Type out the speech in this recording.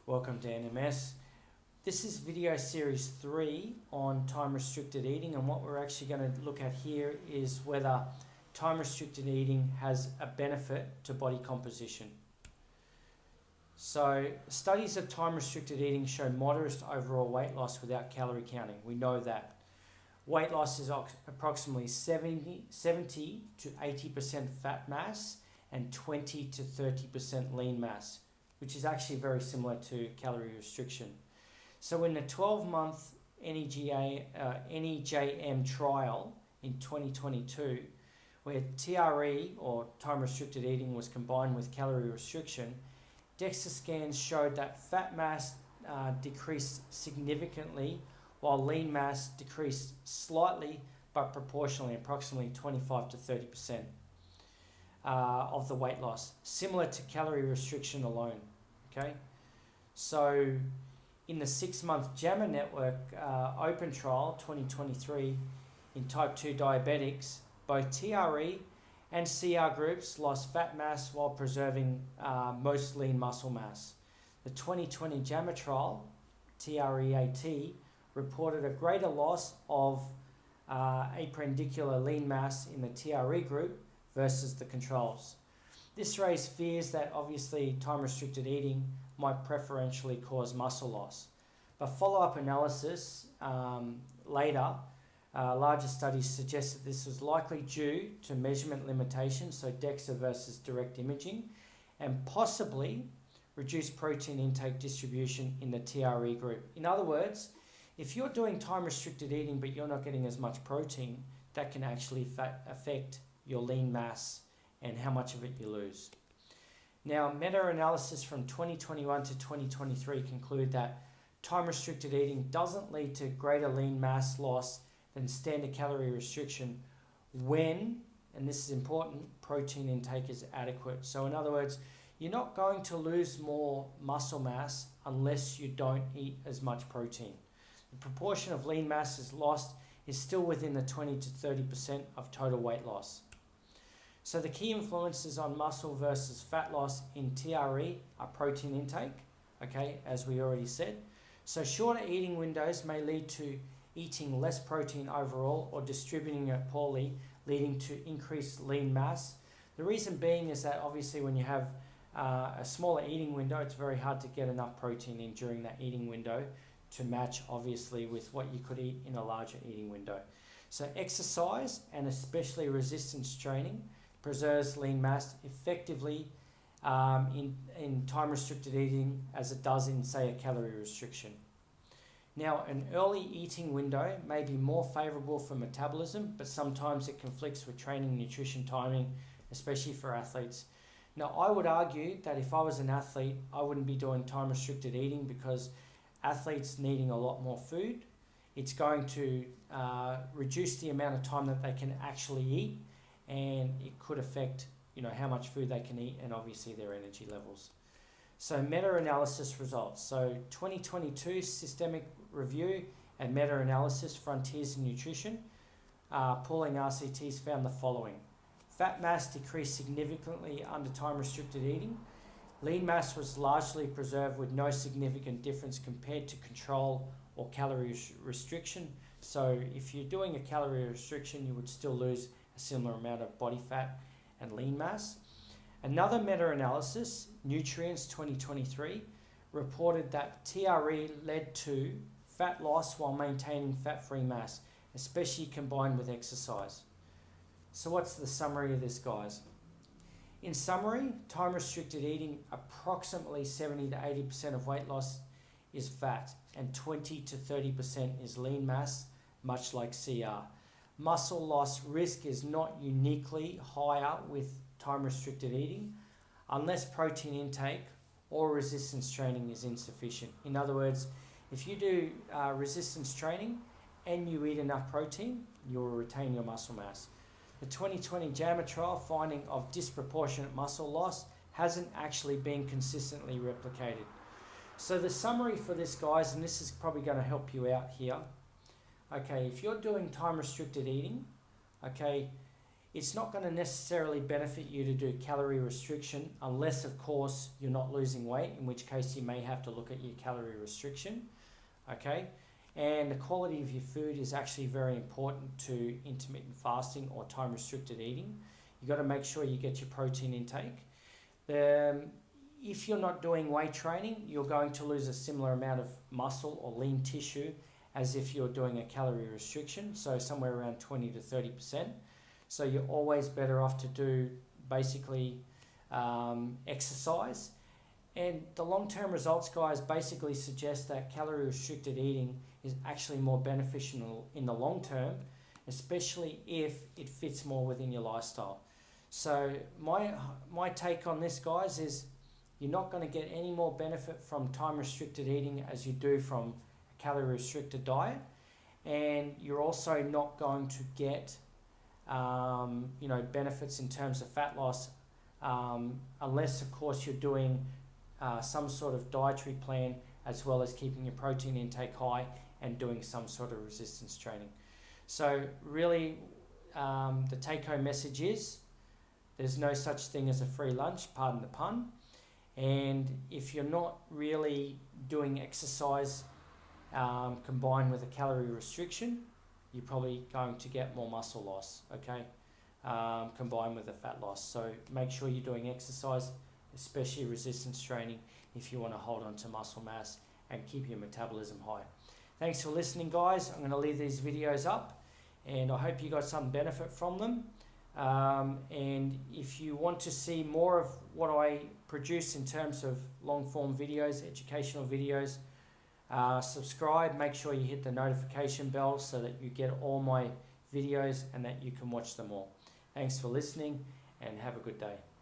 Welcome to NMS. This is video series 3 on time restricted eating, and what we're actually going to look at here is whether time restricted eating has a benefit to body composition. So studies of time restricted eating show moderate overall weight loss without calorie counting. We know that. Weight loss is approximately 70 to 80% fat mass and 20 to 30% lean mass, which is actually very similar to calorie restriction. So in a 12-month NEJM trial in 2022, where TRE or time restricted eating was combined with calorie restriction, DEXA scans showed that fat mass decreased significantly while lean mass decreased slightly but proportionally, approximately 25 to 30%. Of the weight loss, similar to calorie restriction alone. Okay, so in the 6-month JAMA Network Open trial 2023 in type 2 diabetics, both TRE and CR groups lost fat mass while preserving most lean muscle mass. The 2020 JAMA trial, TREAT, reported a greater loss of appendicular lean mass in the TRE group versus the controls. This raised fears that obviously time-restricted eating might preferentially cause muscle loss. But follow-up analysis later, larger studies suggested this was likely due to measurement limitations, so DEXA versus direct imaging, and possibly reduced protein intake distribution in the TRE group. In other words, if you're doing time-restricted eating but you're not getting as much protein, that can actually affect your lean mass and how much of it you lose. Now, meta-analysis from 2021 to 2023 conclude that time-restricted eating doesn't lead to greater lean mass loss than standard calorie restriction when, and this is important, protein intake is adequate. So in other words, you're not going to lose more muscle mass unless you don't eat as much protein. The proportion of lean mass is lost is still within the 20 to 30% of total weight loss. So the key influences on muscle versus fat loss in TRE are protein intake, okay, as we already said. So shorter eating windows may lead to eating less protein overall or distributing it poorly, leading to increased lean mass. The reason being is that obviously when you have a smaller eating window, it's very hard to get enough protein in during that eating window to match obviously with what you could eat in a larger eating window. So exercise and especially resistance training preserves lean mass effectively in time-restricted eating as it does in, say, a calorie restriction. Now, an early eating window may be more favorable for metabolism, but sometimes it conflicts with training and nutrition timing, especially for athletes. Now, I would argue that if I was an athlete, I wouldn't be doing time-restricted eating because athletes needing a lot more food, it's going to reduce the amount of time that they can actually eat, and it could affect how much food they can eat and obviously their energy levels. So meta-analysis results. So 2022 systemic review and meta-analysis frontiers in nutrition, pooling RCTs found the following. Fat mass decreased significantly under time-restricted eating. Lean mass was largely preserved with no significant difference compared to control or calorie restriction. So if you're doing a calorie restriction, you would still lose a similar amount of body fat and lean mass. Another meta-analysis, Nutrients 2023, reported that TRE led to fat loss while maintaining fat-free mass, especially combined with exercise. So what's the summary of this, guys? In summary, time-restricted eating, approximately 70 to 80% of weight loss is fat and 20 to 30% is lean mass, much like CR. Muscle loss risk is not uniquely higher with time-restricted eating unless protein intake or resistance training is insufficient. In other words, if you do resistance training and you eat enough protein, you'll retain your muscle mass. The 2020 JAMA trial finding of disproportionate muscle loss hasn't actually been consistently replicated. So the summary for this, guys, and this is probably going to help you out here. Okay, if you're doing time-restricted eating, okay, it's not going to necessarily benefit you to do calorie restriction unless, of course, you're not losing weight, in which case you may have to look at your calorie restriction, okay? And the quality of your food is actually very important to intermittent fasting or time-restricted eating. You've got to make sure you get your protein intake. If you're not doing weight training, you're going to lose a similar amount of muscle or lean tissue as if you're doing a calorie restriction, so somewhere around 20 to 30%. So you're always better off to do basically exercise. And the long-term results, guys, basically suggest that calorie restricted eating is actually more beneficial in the long term, especially if it fits more within your lifestyle. So my take on this, guys, is you're not going to get any more benefit from time-restricted eating as you do from a calorie-restricted diet, and you're also not going to get benefits in terms of fat loss unless, of course, you're doing some sort of dietary plan as well as keeping your protein intake high and doing some sort of resistance training. So really, the take-home message is there's no such thing as a free lunch, pardon the pun. And if you're not really doing exercise combined with a calorie restriction, you're probably going to get more muscle loss, okay, combined with the fat loss. So make sure you're doing exercise, especially resistance training, if you want to hold on to muscle mass and keep your metabolism high. Thanks for listening, guys. I'm going to leave these videos up, and I hope you got some benefit from them. And if you want to see more of what I produce in terms of long-form videos, educational videos, subscribe. Make sure you hit the notification bell so that you get all my videos and that you can watch them all. Thanks for listening, and have a good day.